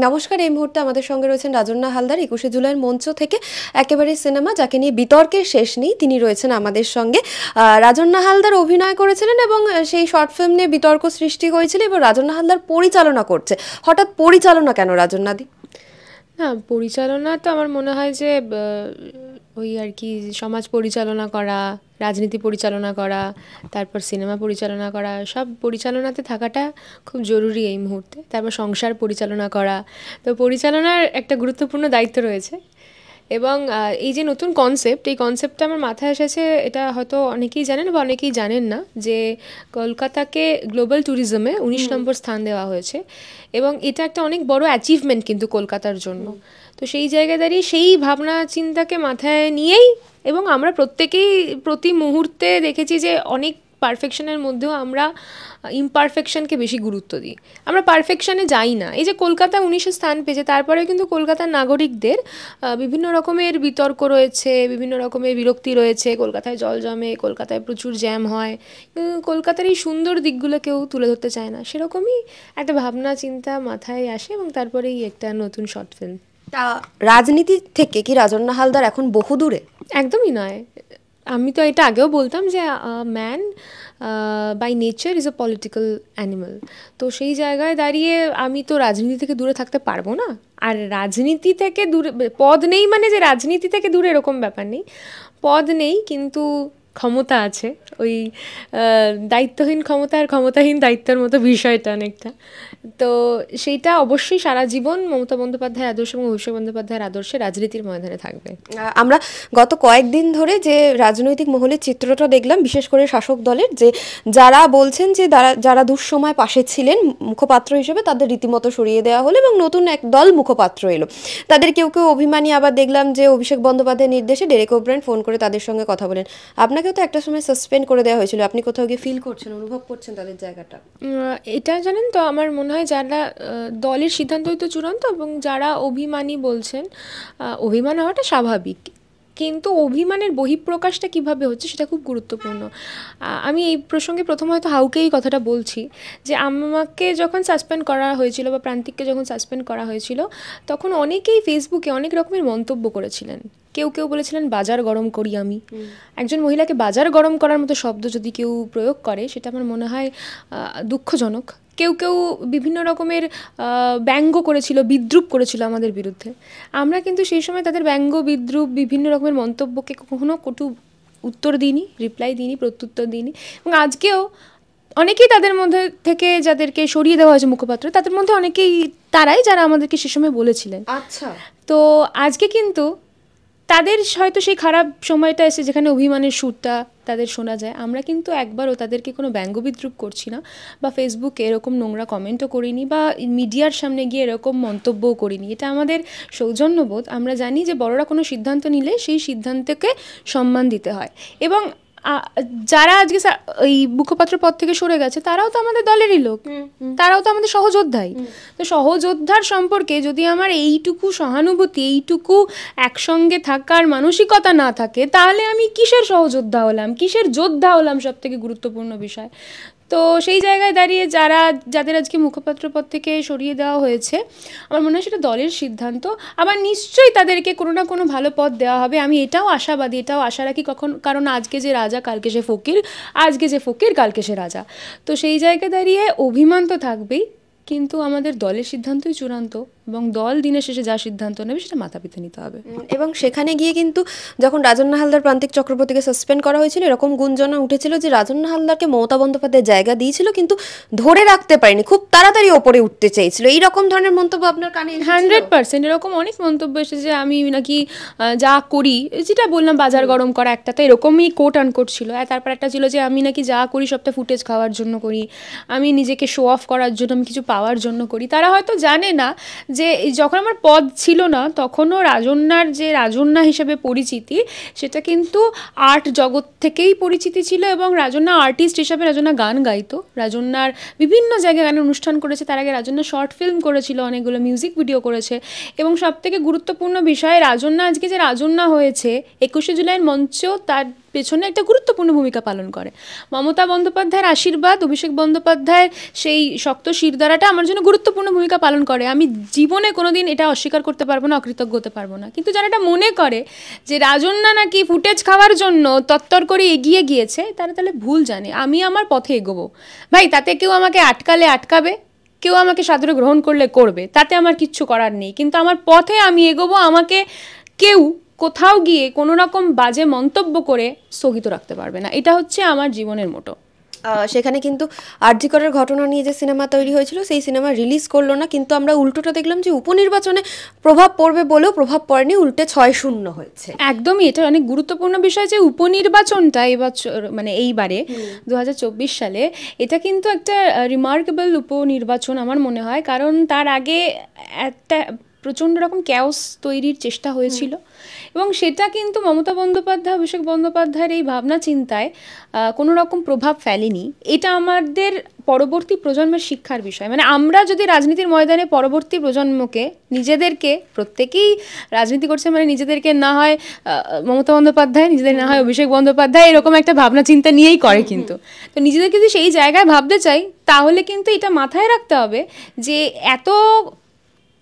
নমস্কার, এই মুহূর্তে আমাদের সঙ্গে রয়েছেন রাজন্না হালদার। 21শে জুলাইয়ের মঞ্চ থেকে একেবারে সিনেমা যাকে নিয়ে বিতর্কের শেষ নেই, তিনি রয়েছেন আমাদের সঙ্গে। রাজন্না হালদার অভিনয় করেছিলেন এবং সেই শর্ট ফিল্ম নিয়ে বিতর্ক সৃষ্টি হয়েছিল এবং রাজন্না হালদার পরিচালনা করছে। হঠাৎ পরিচালনা কেন রাজন্নাদি? না, পরিচালনা তো আমার মনে হয় যে ওই আর কি সমাজ পরিচালনা করা, রাজনীতি পরিচালনা করা, তারপর সিনেমা পরিচালনা করা, সব পরিচালনাতে থাকাটা খুব জরুরি এই মুহূর্তে। তারপর সংসার পরিচালনা করা, তো পরিচালনার একটা গুরুত্বপূর্ণ দায়িত্ব রয়েছে। এবং এই যে নতুন কনসেপ্ট, এই কনসেপ্টটা আমার মাথায় এসেছে, এটা হয়তো অনেকেই জানেন বা অনেকেই জানেন না, যে কলকাতাকে গ্লোবাল ট্যুরিজমে 19 নম্বর স্থান দেওয়া হয়েছে এবং এটা একটা অনেক বড় অ্যাচিভমেন্ট কিন্তু কলকাতার জন্য। তো সেই জায়গায় দাঁড়িয়ে সেই ভাবনা চিন্তাকে মাথায় নিয়েই, এবং আমরা প্রত্যেকেই প্রতি মুহূর্তে দেখেছি যে অনেক পারফেকশনের মধ্যেও আমরা ইমপারফেকশনকে বেশি গুরুত্ব দিই, আমরা পারফেকশনে যাই না। এই যে কলকাতা 19 স্থান পেয়েছে, তারপরেও কিন্তু কলকাতার নাগরিকদের বিভিন্ন রকমের বিতর্ক রয়েছে, বিভিন্ন রকমের বিরক্তি রয়েছে। কলকাতায় জল জমে, কলকাতায় প্রচুর জ্যাম হয়, কলকাতার এই সুন্দর দিকগুলো কেউ তুলে ধরতে চায় না। সেরকমই একটা ভাবনা চিন্তা মাথায় আসে এবং তারপরেই একটা নতুন শর্ট ফিল্ম। তা রাজনীতি থেকে কি রাজন্না হালদার এখন বহু দূরে? একদমই নয়। আমি তো এটা আগেও বলতাম যে man by nature is a political animal. তো সেই জায়গায় দাঁড়িয়ে আমি তো রাজনীতি থেকে দূরে থাকতে পারবো না। আর রাজনীতি থেকে দূরে পদ নেই মানে যে রাজনীতি থেকে দূরে এরকম ব্যাপার নেই, পদ নেই কিন্তু ক্ষমতা আছে। ওই দায়িত্বহীন ক্ষমতা আর ক্ষমতাহীন দায়িত্বের মতো বিষয়টা অনেকটা। তো সেইটা অবশ্যই সারা জীবন মমতা বন্দ্যোপাধ্যায়ের আদর্শ এবং অভিষেক বন্দ্যোপাধ্যায়ের আদর্শে রাজনীতির ময়দানে থাকবে। আমরা গত কয়েকদিন ধরে যে রাজনৈতিক মহলের চিত্রটা দেখলাম, বিশেষ করে শাসক দলের, যে যারা বলছেন যে যারা দুঃসময় পাশে ছিলেন মুখপাত্র হিসেবে, তাদের রীতিমতো সরিয়ে দেওয়া হলো এবং নতুন এক দল মুখপাত্র এলো। তাদের কেউ কেউ অভিমানী, আবার দেখলাম যে অভিষেক বন্দ্যোপাধ্যায়ের নির্দেশে ডেরেক ওব্রায়েন ফোন করে তাদের সঙ্গে কথা বলেন। আপনাকেও তো একটা সময় সাসপেন্ড করে দেওয়া হয়েছিল, আপনি কোথাও গিয়ে ফিল করছেন, অনুভব করছেন তাদের জায়গাটা? এটা জানেন তো, আমার মনে হয় যারা দলের সিদ্ধান্তই তো চূড়ান্ত, এবং যারা অভিমানী বলছেন, অভিমান হওয়াটা স্বাভাবিক, কিন্তু অভিমানের বহিঃপ্রকাশটা কিভাবে হচ্ছে সেটা খুব গুরুত্বপূর্ণ। আমি এই প্রসঙ্গে প্রথম হয়তো হাউকে এই কথাটা বলছি, যে আমাকে যখন সাসপেন্ড করা হয়েছিল বা প্রান্তিককে যখন সাসপেন্ড করা হয়েছিল, তখন অনেকেই ফেসবুকে অনেক রকমের মন্তব্য করেছিলেন। কেউ কেউ বলেছিলেন বাজার গরম করি আমি। একজন মহিলাকে বাজার গরম করার মতো শব্দ যদি কেউ প্রয়োগ করে, সেটা আমার মনে হয় দুঃখজনক। কেউ কেউ বিভিন্ন রকমের ব্যঙ্গ করেছিল, বিদ্রূপ করেছিল আমাদের বিরুদ্ধে। আমরা কিন্তু সেই সময় তাদের ব্যঙ্গ, বিদ্রূপ, বিভিন্ন রকমের মন্তব্যকে কখনো কটু উত্তর দিইনি, রিপ্লাই দিইনি, প্রত্যুত্তর দিইনি। এবং আজকেও অনেকেই তাদের মধ্যে থেকে যাদেরকে সরিয়ে দেওয়া হয়েছে মুখপাত্র, তাদের মধ্যে অনেকেই তারাই যারা আমাদেরকে সে সময় বলেছিলেন। আচ্ছা, তো আজকে কিন্তু তাদের হয়তো সেই খারাপ সময়টা এসে যেখানে অভিমানের সুরটা তাদের শোনা যায়, আমরা কিন্তু একবারও তাদেরকে কোনো ব্যঙ্গ বিদ্রূপ করছি না, বা ফেসবুকে এরকম নোংরা কমেন্টও করিনি, বা মিডিয়ার সামনে গিয়ে এরকম মন্তব্যও করিনি। এটা আমাদের সৌজন্যবোধ। আমরা জানি যে বড়রা কোনো সিদ্ধান্ত নিলে সেই সিদ্ধান্তকে সম্মান দিতে হয়। এবং যারা আজকে এই মুখপাত্র পদ থেকে সরে গেছে, তারাও তো আমাদের দলেরই লোক, তারাও তো আমাদের সহযোদ্ধাই। তো সহযোদ্ধার সম্পর্কে যদি আমার এইটুকু সহানুভূতি, এইটুকু একসঙ্গে থাকার মানসিকতা না থাকে, তাহলে আমি কিসের সহযোদ্ধা হলাম, কিসের যোদ্ধা হলাম, সব থেকে গুরুত্বপূর্ণ বিষয়। তো সেই জায়গায় দাঁড়িয়ে যাদের আজকে মুখপাত্র পদ থেকে সরিয়ে দেওয়া হয়েছে, আমার মনে হয় সেটা দলের সিদ্ধান্ত। আবার নিশ্চয়ই তাদেরকে কোনো না কোনো ভালো পদ দেওয়া হবে, আমি এটাও আশাবাদী, এটাও আশা রাখি। কারণ আজকে যে রাজা কালকে সে ফকির, আজকে যে ফকির কালকে সে রাজা। তো সেই জায়গায় দাঁড়িয়ে অভিমান তো থাকবেই, কিন্তু আমাদের দলের সিদ্ধান্তই চূড়ান্ত, এবং দল দিনের শেষে যা সিদ্ধান্ত নেবে সেটা মাথা পেতে নিতে হবে। এবং সেখানে গিয়ে কিন্তু যখন রাজন্না হালদার প্রান্তিক চক্রবর্তীকে সাসপেন্ড করা হয়েছিল, এরকম গুঞ্জনা উঠেছিল যে রাজন্না হালদারকে মমতা বন্দ্যোপাধ্যায় জায়গা দিয়েছিল, কিন্তু ধরে রাখতে পারেনি, খুব তাড়াতাড়ি ওপরে উঠতে চেয়েছিল। এইরকম ধরনের মন্তব্য আপনার কানে? 100% এরকম অনেক মন্তব্য এসেছে, আমি নাকি যা করি, যেটা বললাম বাজার গরম করা, একটা তো এরকমই কোট আনকোট ছিল। তারপর একটা ছিল যে আমি নাকি যা করি সবটা ফুটেজ খাওয়ার জন্য করি, আমি নিজেকে শো অফ করার জন্য, আমি কিছু পাওয়ার জন্য করি। তারা হয়তো জানে না যে যখন আমার পদ ছিল না, তখনও রাজন্যার যে রাজন্যা হিসেবে পরিচিতি, সেটা কিন্তু আর্ট জগৎ থেকেই পরিচিতি ছিল। এবং রাজন্যা আর্টিস্ট হিসেবে রাজন্যা গান গাইতো, রাজন্যার বিভিন্ন জায়গায় গানের অনুষ্ঠান করেছে। তার আগে রাজন্যা শর্ট ফিল্ম করেছিল, অনেকগুলো মিউজিক ভিডিও করেছে। এবং সবথেকে গুরুত্বপূর্ণ বিষয়, রাজন্যা আজকে যে রাজন্যা হয়েছে, 21শে জুলাইয়ের মঞ্চেও তার পেছনে একটা গুরুত্বপূর্ণ ভূমিকা পালন করে। মমতা বন্দ্যোপাধ্যায়ের আশীর্বাদ, অভিষেক বন্দ্যোপাধ্যায়ের সেই শক্ত শিরদাঁড়াটা আমার জন্য গুরুত্বপূর্ণ ভূমিকা পালন করে। আমি জীবনে কোনোদিন এটা অস্বীকার করতে পারবো না, অকৃতজ্ঞ হতে পারবো না। কিন্তু যারা এটা মনে করে যে রাজন্যা নাকি ফুটেজ খাওয়ার জন্য তত্তর করে এগিয়ে গিয়েছে, তারা তাহলে ভুল জানে। আমি আমার পথে এগোবো ভাই, তাতে কেউ আমাকে আটকালে আটকাবে, কেউ আমাকে সাদরে গ্রহণ করলে করবে, তাতে আমার কিচ্ছু করার নেই। কিন্তু আমার পথে আমি এগোবো, আমাকে কেউ কোথাও গিয়ে কোনো রকম বাজে মন্তব্য করে স্থগিত রাখতে পারবে না। এটা হচ্ছে আমার জীবনের মোটো। সেখানে কিন্তু আরজি করের ঘটনা নিয়ে যে সিনেমা তৈরি হয়েছিল, সেই সিনেমা রিলিজ করলো না, কিন্তু আমরা উল্টোটা দেখলাম যে উপনির্বাচনে প্রভাব পড়বে বলেও প্রভাব পড়েনি, উল্টে 6-0 হয়েছে। একদমই, এটা অনেক গুরুত্বপূর্ণ বিষয় যে উপনির্বাচনটা এবছর মানে এইবারে 2024 সালে এটা কিন্তু একটা রিমার্কেবল উপনির্বাচন আমার মনে হয়। কারণ তার আগে একটা প্রচণ্ড রকম ক্যাওস তৈরির চেষ্টা হয়েছিল এবং সেটা কিন্তু মমতা বন্দ্যোপাধ্যায়, অভিষেক বন্দ্যোপাধ্যায়ের এই ভাবনা চিন্তায় কোনো রকম প্রভাব ফেলেনি। এটা আমাদের পরবর্তী প্রজন্মের শিক্ষার বিষয়। মানে আমরা যদি রাজনীতির ময়দানে পরবর্তী প্রজন্মকে, নিজেদেরকে, প্রত্যেকেই রাজনীতি করছে মানে নিজেদেরকে না হয় মমতা বন্দ্যোপাধ্যায়, নিজেদের না হয় অভিষেক বন্দ্যোপাধ্যায়, এরকম একটা ভাবনা চিন্তা নিয়েই করে। কিন্তু তো নিজেদেরকে যদি সেই জায়গায় ভাবতে চাই, তাহলে কিন্তু এটা মাথায় রাখতে হবে যে এত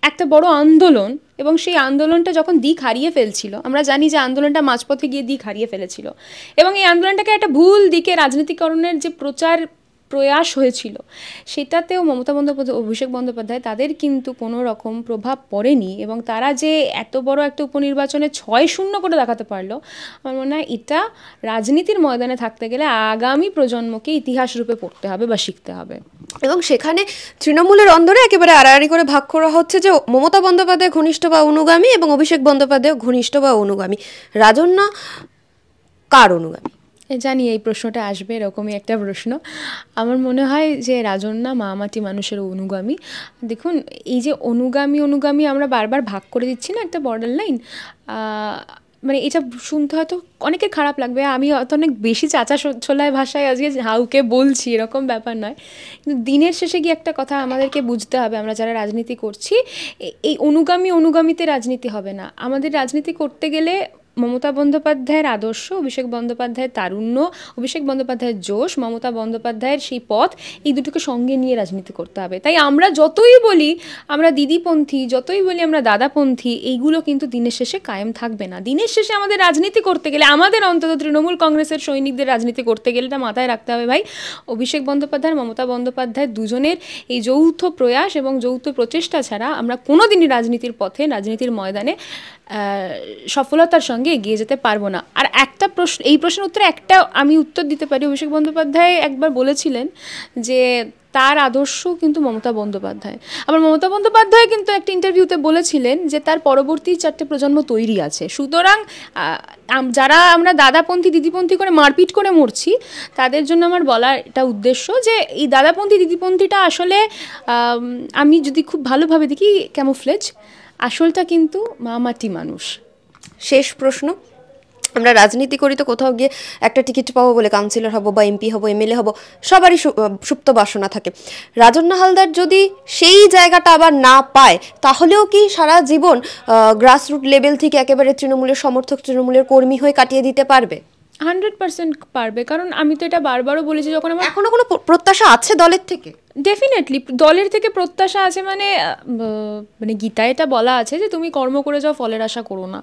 একটা বড় আন্দোলন, এবং সেই আন্দোলনটা যখন দিক হারিয়ে ফেলছিল, আমরা জানি যে আন্দোলনটা মাঝপথে গিয়ে দিক হারিয়ে ফেলেছিল, এবং এই আন্দোলনটাকে একটা ভুল দিকে রাজনীতিকরণের যে প্রয়াস হয়েছিল, সেটাতেও মমতা বন্দ্যোপাধ্যায়, অভিষেক বন্দ্যোপাধ্যায়, তাদের কিন্তু কোনো রকম প্রভাব পড়েনি। এবং তারা যে এত বড় একটা উপনির্বাচনে 6-0 করে দেখাতে পারলো, আমার মনে হয় এটা রাজনীতির ময়দানে থাকতে গেলে আগামী প্রজন্মকে ইতিহাস রূপে পড়তে হবে বা শিখতে হবে। এবং সেখানে তৃণমূলের অন্দরে একেবারে আড়াআড়ি করে ভাগ করা হচ্ছে যে মমতা বন্দ্যোপাধ্যায় ঘনিষ্ঠ বা অনুগামী এবং অভিষেক বন্দ্যোপাধ্যায় ঘনিষ্ঠ বা অনুগামী। রাজন্যা কার অনুগামী? জানি এই প্রশ্নটা আসবে, এরকমই একটা প্রশ্ন। আমার মনে হয় যে রাজন্যা মামাটি মানুষের অনুগামী। দেখুন, এই যে অনুগামী আমরা বারবার ভাগ করে দিচ্ছি না একটা বর্ডার লাইন, মানে এটা শুনতে হয়তো অনেকের খারাপ লাগবে, আমি হয়তো অনেক বেশি চাচা ছোলায় ভাষায় আজকে হাউকে বলছি, এরকম ব্যাপার নয়। কিন্তু দিনের শেষে গিয়ে একটা কথা আমাদেরকে বুঝতে হবে, আমরা যারা রাজনীতি করছি, এই অনুগামীতে রাজনীতি হবে না। আমাদের রাজনীতি করতে গেলে মমতা বন্দ্যোপাধ্যায়ের আদর্শ, অভিষেক বন্দ্যোপাধ্যায়ের তারুণ্য, অভিষেক বন্দ্যোপাধ্যায়ের জোশ, মমতা বন্দ্যোপাধ্যায়ের সেই পথ, এই দুটোকে সঙ্গে নিয়ে রাজনীতি করতে হবে। তাই আমরা যতই বলি আমরা দিদিপন্থী, যতই বলি আমরা দাদাপন্থী, এইগুলো কিন্তু দিনের শেষে কায়েম থাকবে না। দিনের শেষে আমাদের রাজনীতি করতে গেলে, আমাদের অন্তত তৃণমূল কংগ্রেসের সৈনিকদের রাজনীতি করতে গেলে এটা মাথায় রাখতে হবে ভাই, অভিষেক বন্দ্যোপাধ্যায়, মমতা বন্দ্যোপাধ্যায় দুজনের এই যৌথ প্রয়াস এবং যৌথ প্রচেষ্টা ছাড়া আমরা কোনোদিনই রাজনীতির পথে, রাজনীতির ময়দানে সফলতার সঙ্গে এগিয়ে যেতে পারবো না। আর একটা প্রশ্ন, এই প্রশ্নের উত্তরে একটা আমি উত্তর দিতে পারি। অভিষেক বন্দ্যোপাধ্যায় একবার বলেছিলেন যে তার আদর্শ কিন্তু মমতা বন্দ্যোপাধ্যায়। আবার মমতা বন্দ্যোপাধ্যায় কিন্তু একটা ইন্টারভিউতে বলেছিলেন যে তার পরবর্তী 4টে প্রজন্ম তৈরি আছে। সুতরাং যারা আমরা দাদাপন্থী দিদিপন্থী করে মারপিট করে মরছি, তাদের জন্য আমার বলার এটা উদ্দেশ্য যে এই দাদাপন্থী দিদিপন্থীটা আসলে আমি যদি খুব ভালোভাবে দেখি ক্যামোফ্লেজ, আসলটা কিন্তু মামাটি মানুষ। শেষ প্রশ্ন, আমরা রাজনীতি করি তো কোথাও গিয়ে একটা টিকিট পাবো বলে, কাউন্সিলর হব বা এমপি হব, এমএলএ হব, সবারই সুপ্ত বাসনা থাকে। রাজন্যা হালদার যদি সেই জায়গাটা আবার না পায়, তাহলেও কি সারা জীবন গ্রাসরুট লেভেল থেকে একেবারে তৃণমূলের সমর্থক, তৃণমূলের কর্মী হয়ে কাটিয়ে দিতে পারবে? 100% পারবে। কারণ আমি তো এটা বারবারও বলেছি, যখন আমার এখনো কোনো প্রত্যাশা আছে দলের থেকে? ডেফিনেটলি দলের থেকে প্রত্যাশা আছে। মানে গীতায় এটা বলা আছে যে তুমি কর্ম করে যাও, ফলের আশা করো না।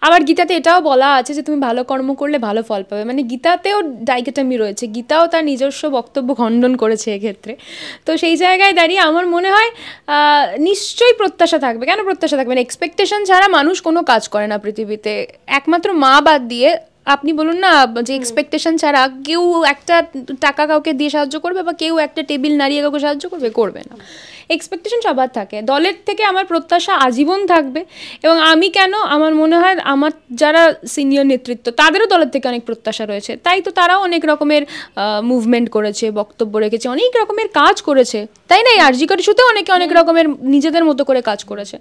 আবার গীতাতে এটাও বলা আছে যে তুমি ভালো কর্ম করলে ভালো ফল পাবে। মানে গীতাতেও ডাইকোটমি রয়েছে, গীতাও তার নিজস্ব বক্তব্য খণ্ডন করেছে এক্ষেত্রে। তো সেই জায়গায় দাঁড়িয়ে আমার মনে হয় নিশ্চয়ই প্রত্যাশা থাকবে। কেন প্রত্যাশা থাকবে না? এক্সপেকটেশন ছাড়া মানুষ কোনো কাজ করে না পৃথিবীতে, একমাত্র মা বাদ দিয়ে। আপনি বলুন না যে এক্সপেকটেশন ছাড়া কেউ একটা টাকা কাউকে দিয়ে সাহায্য করবে, বা কেউ একটা টেবিল নাড়িয়ে কাউকে সাহায্য করবে? করবে না। এক্সপেকটেশন সবার থাকে। দলের থেকে আমার প্রত্যাশা আজীবন থাকবে। এবং আমি কেন, আমার মনে হয় আমার যারা সিনিয়র নেতৃত্ব, তাদেরও দলের থেকে অনেক প্রত্যাশা রয়েছে। তাই তো তারাও অনেক রকমের মুভমেন্ট করেছে, বক্তব্য রেখেছে, অনেক রকমের কাজ করেছে, তাই না? এই আরজি কর ইস্যুতে অনেকে অনেক রকমের নিজেদের মতো করে কাজ করেছে।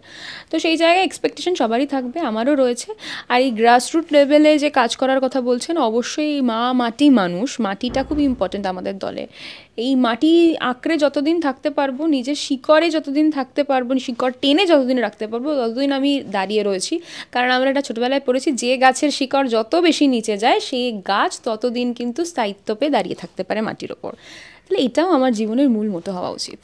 তো সেই জায়গায় এক্সপেকটেশন সবারই থাকবে, আমারও রয়েছে। আর এই গ্রাসরুট লেভেলে যে কাজ করার কথা বলছেন, অবশ্যই মা মাটি মানুষ, মাটিটা খুব ইম্পর্টেন্ট আমাদের দলে। এই মাটি আঁকড়ে যতদিন থাকতে পারবো, নিজের শিকড়ে যতদিন থাকতে পারবো, শিকড় টেনে যতদিন রাখতে পারবো, ততদিন আমি দাঁড়িয়ে রয়েছি। কারণ আমরা এটা ছোটোবেলায় পড়েছি, যে গাছের শিকড় যত বেশি নিচে যায় সেই গাছ ততদিন কিন্তু স্থায়িত্ব পেয়ে দাঁড়িয়ে থাকতে পারে মাটির ওপর। তাহলে এটাও আমার জীবনের মূল মতো হওয়া উচিত।